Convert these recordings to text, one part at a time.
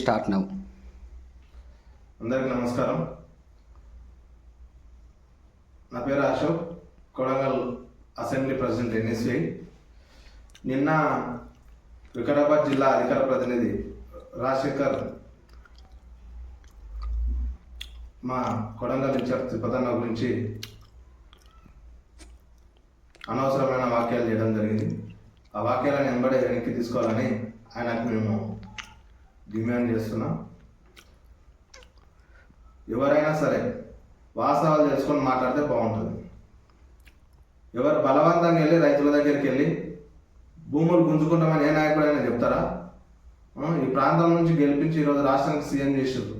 Start now. అందరికీ నమస్కారం. నా పేరు Ashok, Kodangal assembly president NSI. నిన్న వికారాబాద్ జిల్లా అధికార ప్రతినిధి రాజశేఖర్ మా కొడంగల్ ఇన్ఛార్జ్ తిరుపతన్న గురించి అనవసరమైన వాక్యాలు చేయడం జరిగింది. ఆ వాక్యాలను వెంబడే వెనక్కి తీసుకోవాలని ఆయనకు మేము డిమాండ్ చేస్తున్నాం. ఎవరైనా సరే వాస్తవాలు తెలుసుకొని మాట్లాడితే బాగుంటుంది. ఎవరు బలవంతంగా వెళ్ళి రైతుల దగ్గరికి వెళ్ళి భూములు గుంజుకుంటామని ఏ నాయకుడైనా చెప్తారా? ఈ ప్రాంతం నుంచి గెలిపించి ఈరోజు రాష్ట్రానికి సీఎం చేసారు.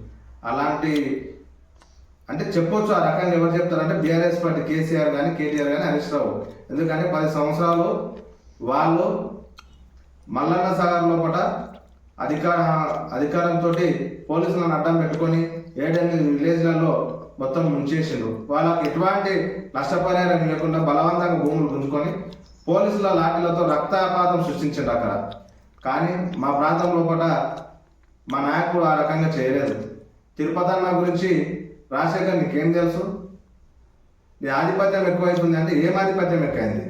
అలాంటి అంటే చెప్పొచ్చు. ఆ రకంగా ఎవరు చెప్తారంటే బీఆర్ఎస్ పార్టీ కేసీఆర్ కానీ కేటీఆర్ కానీ హరీష్ రావు. ఎందుకంటే 10 సంవత్సరాలు వాళ్ళు మల్లన్న సాగర్ లోపల అధికారంతో పోలీసులను అడ్డం పెట్టుకొని 7 విలేజ్లలో మొత్తం ముంచేసిండ్రు. వాళ్ళకి ఎటువంటి నష్టపరిహారం లేకుండా బలవంతంగా భూములు గుంజుకొని పోలీసుల లాఠీలతో రక్తపాతం సృష్టించిండు అక్కడ. కానీ మా ప్రాంతం లోపల మా నాయకుడు ఆ రకంగా చేయలేదు. తిరుపతన్న గురించి రాజశేఖర్ నీకేం తెలుసు? నీ ఆధిపత్యం ఎక్కువైతుంది అంటే ఏం ఆధిపత్యం ఎక్కువైంది?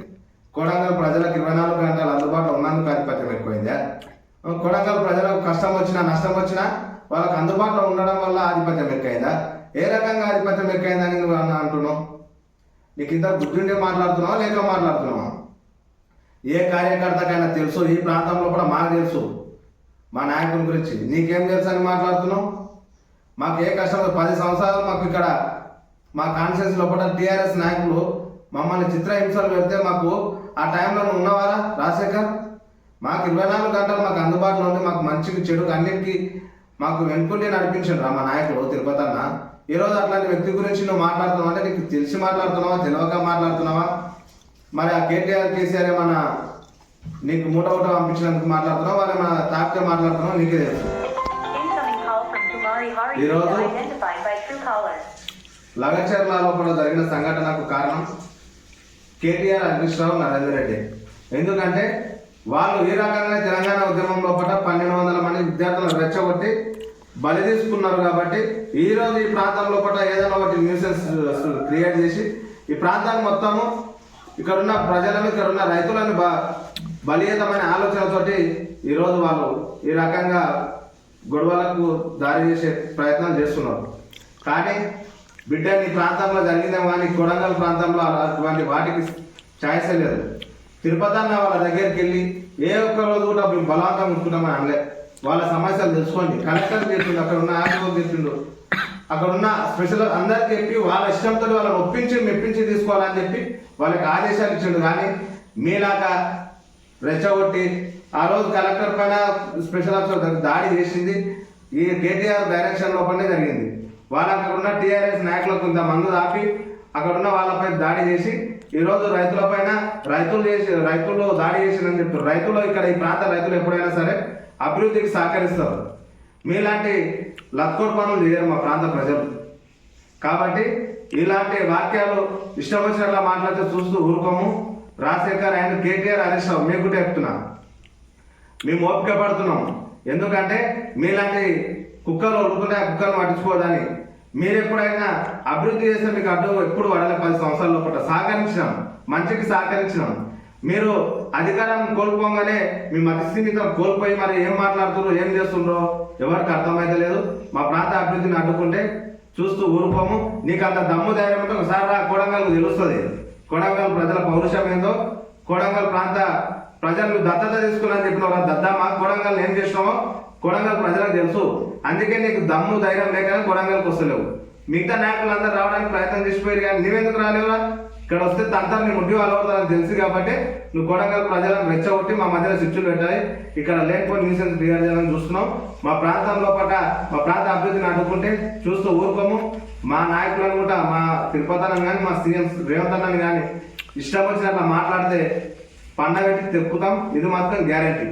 కొడంగల్ ప్రజలకు 24 గంటలు అందుబాటులో ఉన్నందుకు ఆధిపత్యం ఎక్కువైందా? కొడంగల్ ప్రజలకు కష్టం వచ్చినా నష్టం వచ్చినా వాళ్ళకి అందుబాటులో ఉండడం వల్ల ఆధిపత్యం ఎక్కువైందా? ఏ రకంగా ఆధిపత్యం ఎక్కువైందని నువ్వు అంటున్నావు? నీకు ఇంత బుద్ధుండే మాట్లాడుతున్నావా లేక మాట్లాడుతున్నావా? ఏ కార్యకర్తకైనా తెలుసు, ఈ ప్రాంతంలో కూడా మాకు తెలుసు మా నాయకుని గురించి. నీకేం తెలుసు అని మాట్లాడుతున్నావు? మాకు ఏ కష్టం 10 సంవత్సరాలు మాకు ఇక్కడ మా కాన్స్టిట్యూన్సీ లోపల టీఆర్ఎస్ నాయకులు మమ్మల్ని చిత్రహింసలు పెడితే మాకు ఆ టైంలో నువ్వు ఉన్నవారా రాజశేఖర్? మాకు 24 గంటలు మాకు అందుబాటులో ఉండి మాకు మంచికి చెడుకు అన్నిటికీ మాకు వెనుకుండి నడిపించండి మా నాయకుడు తిరుపతన్న. ఈరోజు అట్లాంటి వ్యక్తి గురించి నువ్వు మాట్లాడుతున్నావు అంటే నీకు తెలిసి మాట్లాడుతున్నావా తెలియక మాట్లాడుతున్నావా? మరి ఆ కేటీఆర్ కేసీఆర్ ఏమన్నా నీకు మూట పంపించినందుకు మాట్లాడుతున్నావు, వాళ్ళు ఏమన్నా తాకితే మాట్లాడుతున్నావు? నీకే తెలుసు. ఈరోజు లగచర్లలో కూడా జరిగిన సంఘటనకు కారణం కేటీఆర్, హరీష్ రావు, నరేందర్ రెడ్డి. ఎందుకంటే వాళ్ళు ఈ రకంగా తెలంగాణ ఉద్యమం లోపల 1200 మంది విద్యార్థులను రెచ్చగొట్టి బలి తీసుకున్నారు. కాబట్టి ఈరోజు ఈ ప్రాంతం లోపల ఏదైనా ఒకటి న్యూసెన్స్ క్రియేట్ చేసి ఈ ప్రాంతాన్ని మొత్తము ఇక్కడున్న ప్రజలను ఇక్కడున్న రైతులను బలీయతమైన ఆలోచనతోటి ఈరోజు వాళ్ళు ఈ రకంగా గొడవలకు దారి చేసే ప్రయత్నం చేస్తున్నారు. కానీ బిడ్డ నీ ప్రాంతంలో జరిగిందేమో కానీ కొడంగల్ ప్రాంతంలో అటువంటి వాటికి ఛాయిస్ లేదు. తిరుపతన్న వాళ్ళ దగ్గరికి వెళ్ళి ఏ ఒక్క రోజు కూడా మేము బలవంతం ఉంచుకుంటామని అనలే. వాళ్ళ సమస్యలు తెలుసుకోండి. కలెక్టర్ చెప్పిండు, అక్కడ ఉన్న ఆర్టీఓ చెప్పిండు, అక్కడ ఉన్న స్పెషల్ అందరికి చెప్పి వాళ్ళ ఇష్టంతో వాళ్ళని ఒప్పించి మెప్పించి తీసుకోవాలని చెప్పి వాళ్ళకి ఆదేశాలు ఇచ్చిండు. కానీ మీలాగా రెచ్చగొట్టి ఆ రోజు కలెక్టర్ పైన స్పెషల్ ఆఫీసర్ దాడి చేసింది ఈ కేటీఆర్ డైరెక్షన్ లోపలనే జరిగింది. వాళ్ళు అక్కడ ఉన్న టీఆర్ఎస్ నాయకులకు కొంతమంది ఆపి అక్కడ ఉన్న వాళ్ళపై దాడి చేసి ఈరోజు రైతులపైన రైతులు దాడి చేసిందని చెప్తారు. రైతులు ఇక్కడ ఈ ప్రాంత రైతులు ఎప్పుడైనా సరే అభివృద్ధికి సహకరిస్తారు. మీలాంటి లత్కోర్ పనులు చేయరు మా ప్రాంత ప్రజలు. కాబట్టి ఇలాంటి వాక్యాలు ఇష్టం వచ్చినట్లా మాట్లాడితే చూస్తూ ఊరుకోము. రాజశేఖర్ అండ్ కేటీఆర్, హరీష్ రావు మీకు చెప్తున్నా, మేము ఓపిక పడుతున్నాం. ఎందుకంటే మీలాంటి కుక్కలు ఉడుకుంటే ఆ కుక్కలను పట్టించుకోదని. మీరు ఎప్పుడైనా అభివృద్ధి చేస్తే మీకు అడ్డు ఎప్పుడు పడలే. 10 సంవత్సరాల లోపల సహకరించినాం, మంచికి సహకరించినాం. మీరు అధికారం కోల్పోగానే మీ మతిస్థిమితం కోల్పోయి మరి ఏం మాట్లాడుతున్నారు, ఏం చేస్తుండ్రో ఎవరికి అర్థమైతే లేదు. మా ప్రాంత అభివృద్ధిని అడ్డుకుంటే చూస్తూ ఊరుకోము. నీకు అంత దమ్ము ధైర్యం ఉంటే ఒకసారి రా, కొడంగల్ తెలుస్తుంది. కొడంగల్ ప్రజల పౌరుషం ఏందో, కొడంగల్ ప్రాంత ప్రజలు దత్తత తీసుకున్నారని చెప్పిన దద్దమ్మ కొడంగల్ ఏం చేసినామో కొడంగల్ ప్రజలకు తెలుసు. అందుకే నీకు దమ్ము ధైర్యం లేకనే కొడంగల్కి వస్తలేవు. మిగతా నాయకులందరూ రావడానికి ప్రయత్నం చేసిపోయారు, కానీ నువ్వెందుకు రాలేవురా? ఇక్కడ వస్తే తంతా నీ ముడ్డి వాళ్ళు అవుతారని తెలుసు కాబట్టి నువ్వు కొడంగల్ ప్రజలను రెచ్చగొట్టి మా మధ్యలో స్విచ్లు పెట్టాలి. ఇక్కడ లేకపోతే న్యూసెన్స్ క్లియర్ చేయాలని చూస్తున్నావు. మా ప్రాంతంలో మా ప్రాంత అభివృద్ధిని అడ్డుకుంటే చూస్తూ ఊరుకోము. మా నాయకులను కూడా మా తిరుపతన్నని కానీ మా సీఎం రేవంత్ అన్నని కానీ ఇష్టం వచ్చినట్లా మాట్లాడితే పండగట్టి తెప్పుతాం. ఇది మాత్రం గ్యారంటీ.